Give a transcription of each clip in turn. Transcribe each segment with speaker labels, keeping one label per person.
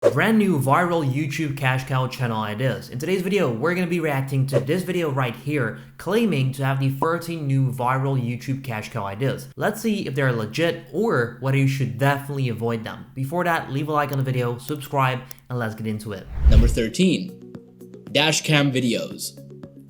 Speaker 1: Brand new viral YouTube cash cow channel ideas. In today's video, we're going to be reacting to this video right here, claiming to have the 13 new viral YouTube cash cow ideas. Let's see if they're legit or whether you should definitely avoid them. Before that, leave a like on the video, subscribe, and let's get into it.
Speaker 2: Number 13. Dashcam videos.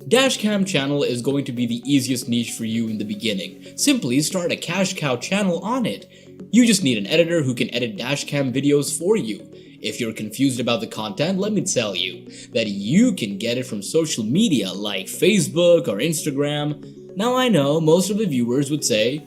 Speaker 2: Dashcam channel is going to be the easiest niche for you in the beginning. Simply start a cash cow channel on it. You just need an editor who can edit dashcam videos for you. If you're confused about the content, let me tell you that you can get it from social media like Facebook or Instagram. Now I know most of the viewers would say,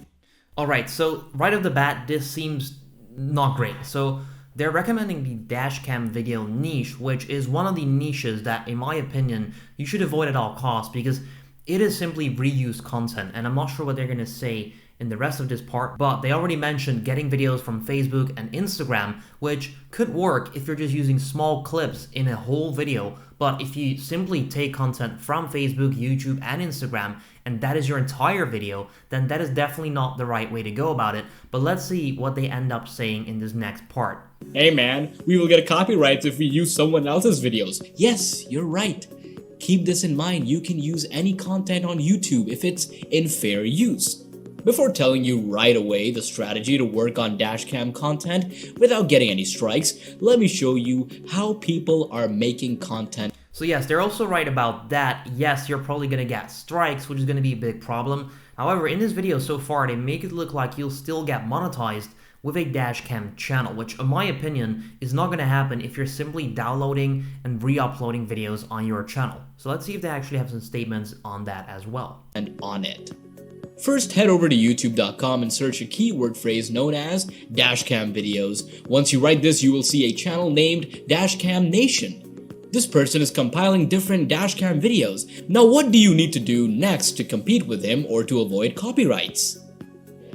Speaker 1: alright, so right off the bat, this seems not great. So they're recommending the dashcam video niche, which is one of the niches that, in my opinion, you should avoid at all costs because it is simply reused content, and I'm not sure what they're going to say in the rest of this part, but they already mentioned getting videos from Facebook and Instagram, which could work if you're just using small clips in a whole video. But if you simply take content from Facebook, YouTube, and Instagram, and that is your entire video, then that is definitely not the right way to go about it. But let's see what they end up saying in this next part.
Speaker 2: Hey man, we will get copyrights if we use someone else's videos. Yes, you're right. Keep this in mind, you can use any content on YouTube if it's in fair use. Before telling you right away the strategy to work on dashcam content without getting any strikes, let me show you how people are making content.
Speaker 1: So yes, they're also right about that. Yes, you're probably gonna get strikes, which is gonna be a big problem. However, in this video so far, they make it look like you'll still get monetized with a dashcam channel, which in my opinion is not gonna happen if you're simply downloading and re-uploading videos on your channel. So let's see if they actually have some statements on that as well.
Speaker 2: And on it. First, head over to youtube.com and search a keyword phrase known as dashcam videos. Once you write this, you will see a channel named Dashcam Nation. This person is compiling different dashcam videos. Now what do you need to do next to compete with him or to avoid copyrights?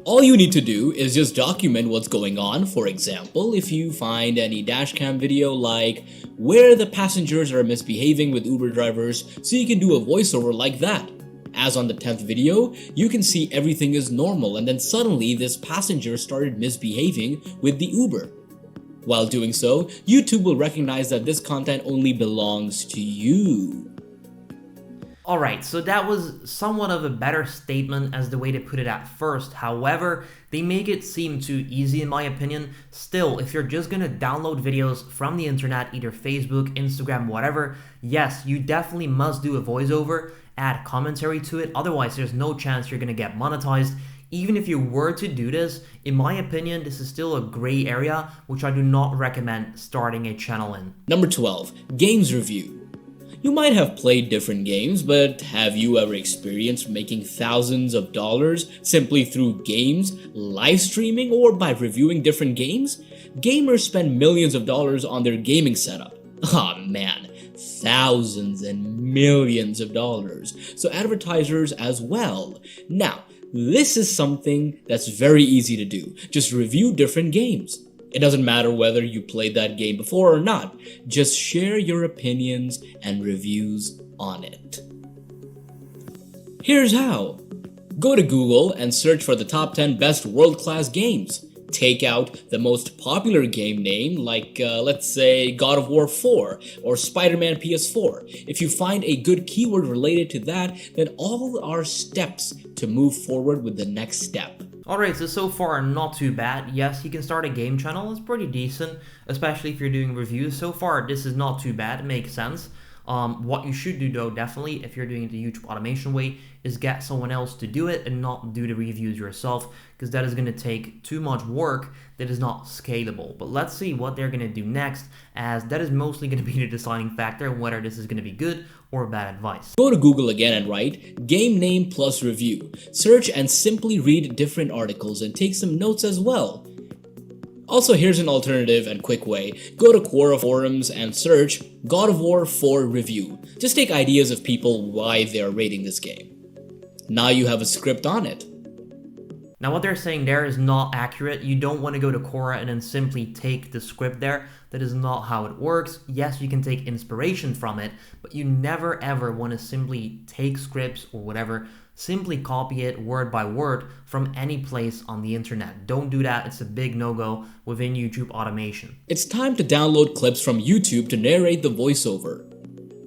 Speaker 2: All you need to do is just document what's going on. For example, if you find any dashcam video like where the passengers are misbehaving with Uber drivers, so you can do a voiceover like that. As on the 10th video, you can see everything is normal and then suddenly this passenger started misbehaving with the Uber. While doing so, YouTube will recognize that this content only belongs to you.
Speaker 1: Alright, so that was somewhat of a better statement as the way they put it at first. However, they make it seem too easy in my opinion. Still, if you're just gonna download videos from the internet, either Facebook, Instagram, whatever, yes, you definitely must do a voiceover, add commentary to it, otherwise there's no chance you're gonna get monetized. Even if you were to do this, in my opinion, this is still a gray area, which I do not recommend starting a channel in.
Speaker 2: Number 12, games review. You might have played different games, but have you ever experienced making thousands of dollars simply through games, live streaming, or by reviewing different games? Gamers spend millions of dollars on their gaming setup. Aw man, thousands and millions of dollars. So advertisers as well. Now, this is something that's very easy to do. Just review different games. It doesn't matter whether you played that game before or not. Just share your opinions and reviews on it. Here's how. Go to Google and search for the top 10 best world-class games. Take out the most popular game name like let's say God of War 4 or Spider-Man PS4. If you find a good keyword related to that, then all are steps to move forward with the next step.
Speaker 1: Alright, so far not too bad. Yes, you can start a game channel, it's pretty decent, especially if you're doing reviews. So far this is not too bad, it makes sense. What you should do though, definitely, if you're doing it the YouTube automation way, is get someone else to do it and not do the reviews yourself, because that is going to take too much work that is not scalable. But let's see what they're going to do next, as that is mostly going to be the deciding factor whether this is going to be good or bad advice.
Speaker 2: Go to Google again and write game name plus review. Search and simply read different articles and take some notes as well. Also, here's an alternative and quick way. Go to Quora forums and search God of War 4 review. Just take ideas of people why they're rating this game. Now you have a script on it.
Speaker 1: Now what they're saying there is not accurate. You don't want to go to Quora and then simply take the script there. That is not how it works. Yes, you can take inspiration from it, but you never ever want to simply take scripts or whatever, simply copy it word by word from any place on the internet. Don't do that. It's a big no-go within YouTube automation.
Speaker 2: It's time to download clips from YouTube to narrate the voiceover.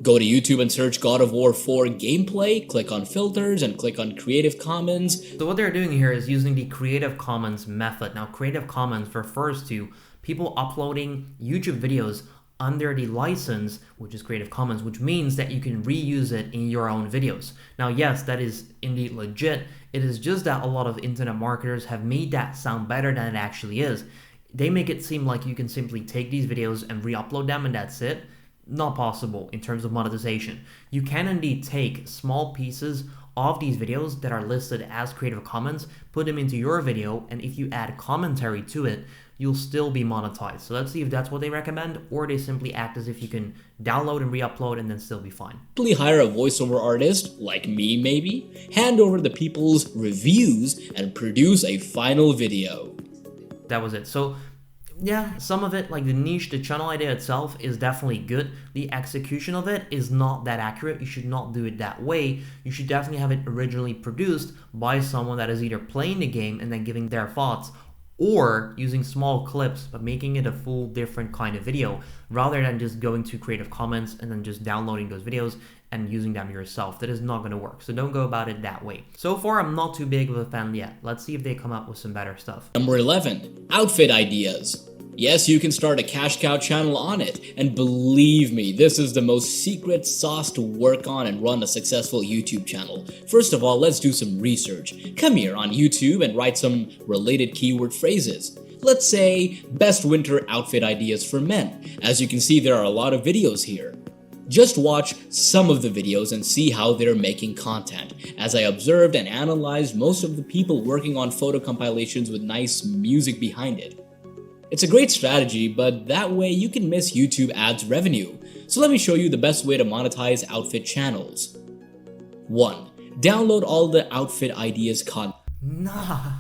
Speaker 2: Go to YouTube and search God of War 4 gameplay, click on filters and click on Creative Commons.
Speaker 1: So what they're doing here is using the Creative Commons method. Now Creative Commons refers to people uploading YouTube videos under the license, which is Creative Commons, which means that you can reuse it in your own videos. Now yes, that is indeed legit. It is just that a lot of internet marketers have made that sound better than it actually is. They make it seem like you can simply take these videos and re-upload them and that's it. Not possible in terms of monetization. You can indeed take small pieces of these videos that are listed as Creative Commons, put them into your video, and if you add commentary to it, you'll still be monetized. So let's see if that's what they recommend, or they simply act as if you can download and re-upload and then still be fine.
Speaker 2: Simply hire a voiceover artist, like me maybe, hand over the people's reviews, and produce a final video.
Speaker 1: That was it. So yeah, some of it, like the niche, the channel idea itself is definitely good. The execution of it is not that accurate. You should not do it that way. You should definitely have it originally produced by someone that is either playing the game and then giving their thoughts, or using small clips but making it a full different kind of video rather than just going to Creative Commons and then just downloading those videos and using them yourself. That is not going to work. So don't go about it that way. So far, I'm not too big of a fan yet. Let's see if they come up with some better stuff.
Speaker 2: Number 11. Outfit ideas. Yes, you can start a cash cow channel on it, and believe me, this is the most secret sauce to work on and run a successful YouTube channel. First of all, let's do some research. Come here on YouTube and write some related keyword phrases. Let's say, best winter outfit ideas for men. As you can see, there are a lot of videos here. Just watch some of the videos and see how they're making content. As I observed and analyzed most of the people working on photo compilations with nice music behind it. It's a great strategy, but that way you can miss YouTube ads revenue. So let me show you the best way to monetize outfit channels. 1. Download all the outfit ideas content.
Speaker 1: Nah,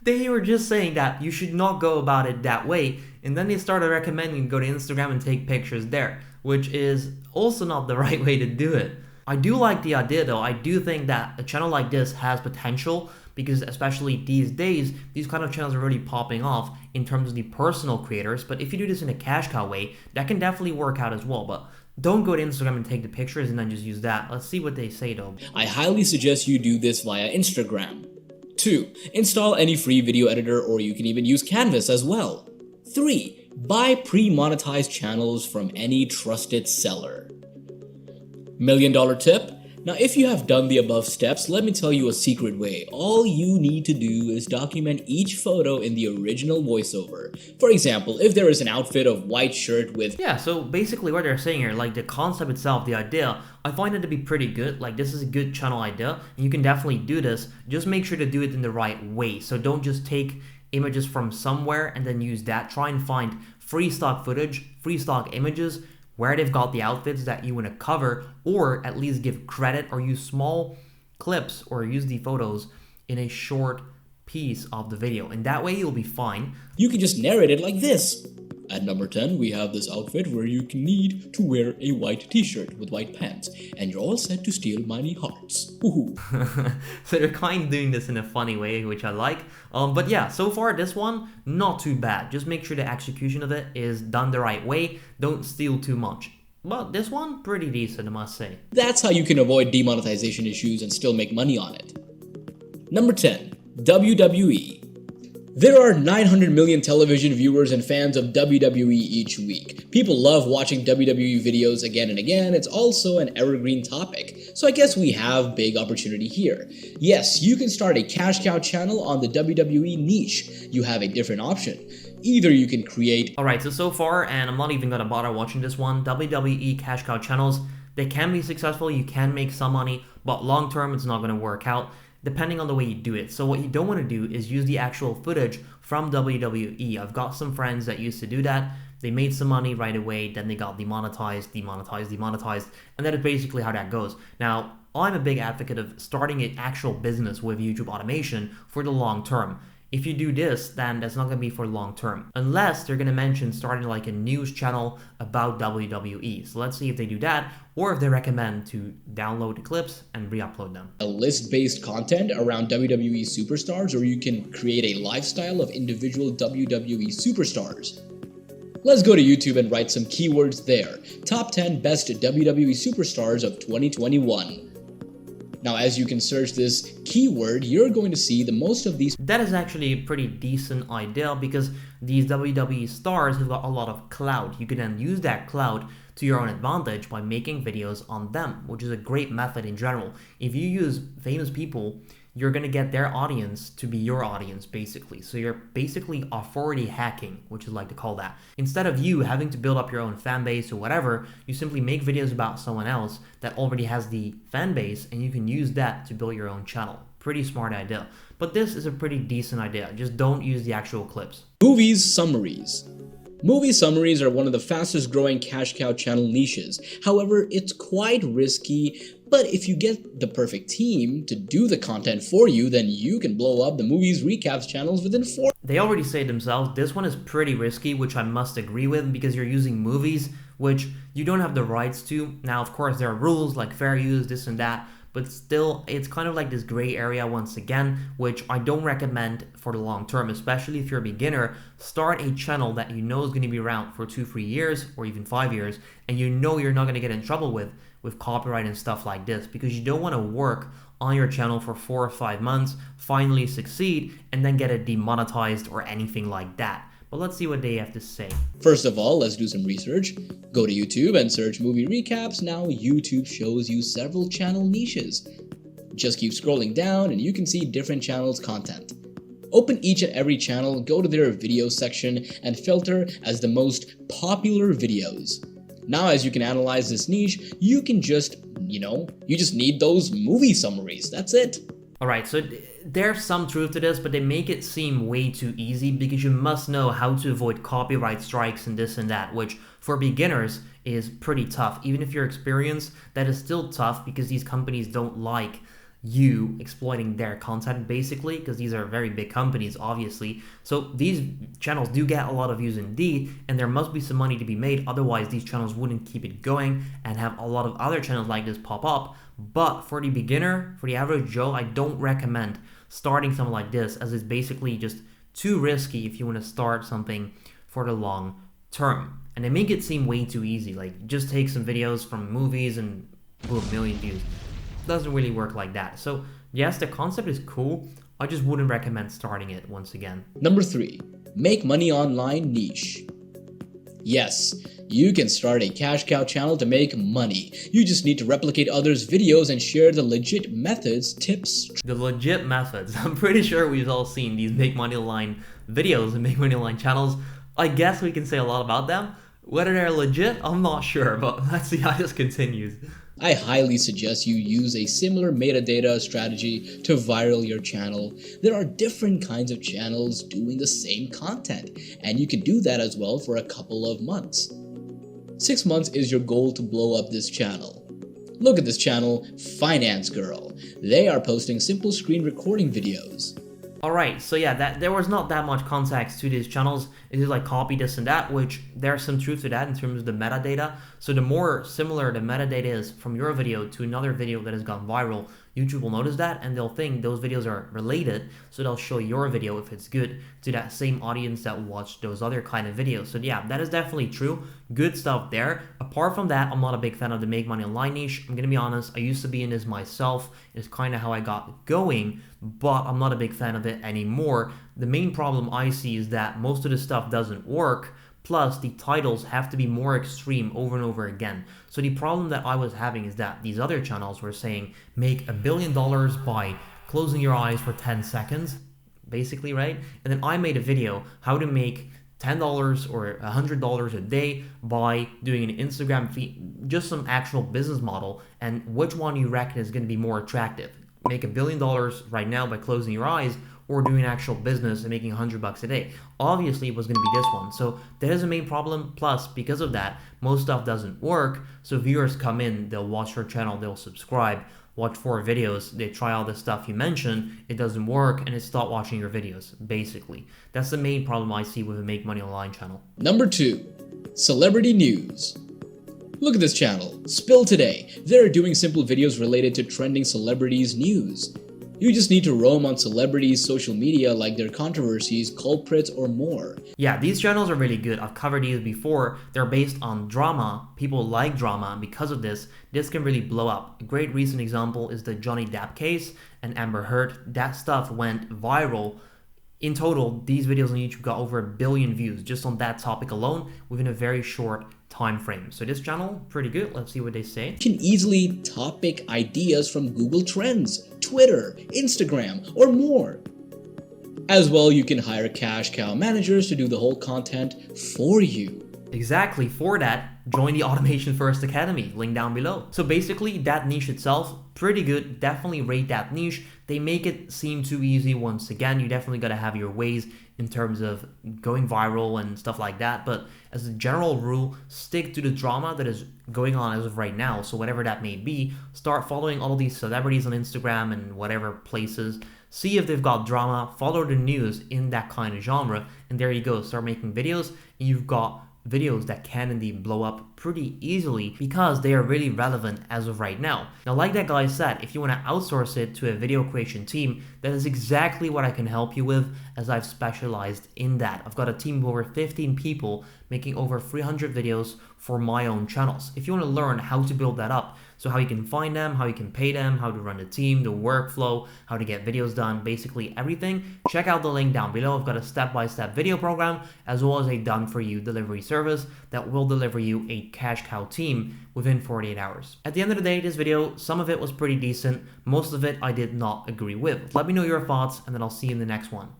Speaker 1: they were just saying that you should not go about it that way, and then they started recommending go to Instagram and take pictures there, which is also not the right way to do it. I do like the idea though. I do think that a channel like this has potential, because especially these days, these kind of channels are really popping off in terms of the personal creators. But if you do this in a cash cow way, that can definitely work out as well. But don't go to Instagram and take the pictures and then just use that. Let's see what they say though.
Speaker 2: I highly suggest you do this via Instagram. 2. Install any free video editor, or you can even use Canvas as well. 3. Buy pre-monetized channels from any trusted seller. $1 million tip? Now, if you have done the above steps, let me tell you a secret way. All you need to do is document each photo in the original voiceover. For example, if there is an outfit of white shirt with...
Speaker 1: Yeah, so basically what they're saying here, like the concept itself, the idea, I find it to be pretty good. Like this is a good channel idea, and you can definitely do this. Just make sure to do it in the right way. So don't just take images from somewhere and then use that. Try and find free stock footage, free stock images, where they've got the outfits that you want to cover, or at least give credit or use small clips or use the photos in a short piece of the video, and that way you'll be fine.
Speaker 2: You can just narrate it like this. At number 10, we have this outfit where you can need to wear a white t-shirt with white pants, and you're all set to steal many hearts.
Speaker 1: So they're kind of doing this in a funny way, which I like. But yeah, so far this one, not too bad. Just make sure the execution of it is done the right way. Don't steal too much. But this one, pretty decent, I must say.
Speaker 2: That's how you can avoid demonetization issues and still make money on it. Number 10, WWE. There are 900 million television viewers and fans of WWE each week. People love watching WWE videos again and again. It's also an evergreen topic. So I guess we have big opportunity here. Yes, you can start a cash cow channel on the WWE niche. You have a different option. Either you can create...
Speaker 1: Alright, so far, and I'm not even gonna bother watching this one, WWE cash cow channels, they can be successful, you can make some money, but long term it's not gonna work out, depending on the way you do it. So what you don't want to do is use the actual footage from WWE. I've got some friends that used to do that. They made some money right away, then they got demonetized, and that is basically how that goes. Now, I'm a big advocate of starting an actual business with YouTube automation for the long term. If you do this, then that's not going to be for long term. Unless they're going to mention starting like a news channel about WWE. So let's see if they do that, or if they recommend to download the clips and re-upload them.
Speaker 2: A list-based content around WWE superstars, or you can create a lifestyle of individual WWE superstars. Let's go to YouTube and write some keywords there. Top 10 best WWE superstars of 2021. Now, as you can search this keyword, you're going to see the most of these.
Speaker 1: That is actually a pretty decent idea because these WWE stars have got a lot of clout. You can then use that clout to your own advantage by making videos on them, which is a great method in general. If you use famous people, you're going to get their audience to be your audience, basically. So you're basically authority hacking, which is like to call that. Instead of you having to build up your own fan base or whatever, you simply make videos about someone else that already has the fan base, and you can use that to build your own channel. Pretty smart idea. But this is a pretty decent idea. Just don't use the actual clips.
Speaker 2: Movies summaries. Movie summaries are one of the fastest growing cash cow channel niches. However, it's quite risky, but if you get the perfect team to do the content for you, then you can blow up the movies recaps channels within 4.
Speaker 1: They already say themselves, this one is pretty risky, which I must agree with because you're using movies, which you don't have the rights to. Now, of course, there are rules like fair use, this and that, but still, it's kind of like this gray area once again, which I don't recommend for the long term, especially if you're a beginner. Start a channel that you know is going to be around for 2-3 years or even 5 years, and you know you're not going to get in trouble with copyright and stuff like this, because you don't want to work on your channel for 4 or 5 months, finally succeed, and then get it demonetized or anything like that. But let's see what they have to say.
Speaker 2: First of all, let's do some research. Go to YouTube and search movie recaps. Now YouTube shows you several channel niches. Just keep scrolling down and you can see different channels' content. Open each and every channel, go to their video section and filter as the most popular videos. Now, as you can analyze this niche, you can just, you just need those movie summaries. That's it.
Speaker 1: Alright, so there's some truth to this, but they make it seem way too easy because you must know how to avoid copyright strikes and this and that, which for beginners is pretty tough. Even if you're experienced, that is still tough because these companies don't like you exploiting their content, basically, because these are very big companies, obviously. So these channels do get a lot of views indeed, and there must be some money to be made, otherwise these channels wouldn't keep it going and have a lot of other channels like this pop up. But for the beginner, for the average Joe, I don't recommend starting something like this, as it's basically just too risky if you want to start something for the long term. And they make it seem way too easy, like just take some videos from movies and boom, million views. Doesn't really work like that. So yes, the concept is cool. I just wouldn't recommend starting it once again.
Speaker 2: Number 3, make money online niche. Yes, you can start a cash cow channel to make money. You just need to replicate others' videos and share the legit methods, tips.
Speaker 1: The legit methods. I'm pretty sure we've all seen these make money online videos and make money online channels. I guess we can say a lot about them. Whether they're legit, I'm not sure, but let's see how this continues.
Speaker 2: I highly suggest you use a similar metadata strategy to viral your channel. There are different kinds of channels doing the same content, and you can do that as well for a couple of months. 6 months is your goal to blow up this channel. Look at this channel, Finance Girl. They are posting simple screen recording videos.
Speaker 1: Alright, so yeah, there was not that much context to these channels. It is like copy this and that, which there's some truth to that in terms of the metadata. So the more similar the metadata is from your video to another video that has gone viral, YouTube will notice that and they'll think those videos are related, so they'll show your video, if it's good, to that same audience that watched those other kind of videos. So yeah, that is definitely true. Good stuff there. Apart from that, I'm not a big fan of the make money online niche. I'm gonna be honest, I used to be in this myself. It's kind of how I got going, but I'm not a big fan of it anymore. The main problem I see is that most of the stuff doesn't work. Plus, the titles have to be more extreme over and over again. So the problem that I was having is that these other channels were saying, make $1 billion by closing your eyes for 10 seconds, basically, right? And then I made a video, how to make $10 or $100 a day by doing an Instagram feed, just some actual business model, and which one you reckon is going to be more attractive. Make $1 billion right now by closing your eyes, or doing actual business and making $100 a day. Obviously, it was going to be this one. So that is a main problem. Plus, because of that, most stuff doesn't work. So viewers come in, they'll watch your channel, they'll subscribe. watch 4 videos, they try all this stuff you mentioned, it doesn't work, and they stop watching your videos, basically. That's the main problem I see with a Make Money Online channel.
Speaker 2: Number 2. Celebrity News. Look at this channel, Spill Today. They're doing simple videos related to trending celebrities' news. You just need to roam on celebrities' social media like their controversies, culprits, or more.
Speaker 1: Yeah, these channels are really good. I've covered these before. They're based on drama. People like drama, and because of this can really blow up. A great recent example is the Johnny Depp case and Amber Heard. That stuff went viral. In total, these videos on YouTube got over 1 billion views just on that topic alone within a very short time frame. So this channel, pretty good. Let's see what they say.
Speaker 2: You can easily topic ideas from Google Trends, Twitter, Instagram, or more. As well, you can hire cash cow managers to do the whole content for you.
Speaker 1: Exactly, for that, join the Automation First Academy, link down below. So basically, that niche itself, pretty good, definitely rate that niche. They make it seem too easy once again. You definitely gotta have your ways in terms of going viral and stuff like that, but as a general rule, stick to the drama that is going on as of right now. So whatever that may be, start following all of these celebrities on Instagram and whatever places. See if they've got drama, follow the news in that kind of genre, and there you go, start making videos, and you've got videos that can indeed blow up pretty easily because they are really relevant as of right now. Now, like that guy said, if you want to outsource it to a video creation team, that is exactly what I can help you with, as I've specialized in that. I've got a team of over 15 people making over 300 videos for my own channels. If you want to learn how to build that up, so how you can find them, how you can pay them, how to run the team, the workflow, how to get videos done, basically everything, check out the link down below. I've got a step-by-step video program as well as a done-for-you delivery service that will deliver you a cash cow team within 48 hours. At the end of the day, this video, some of it was pretty decent. Most of it I did not agree with. Let me know your thoughts, and then I'll see you in the next one.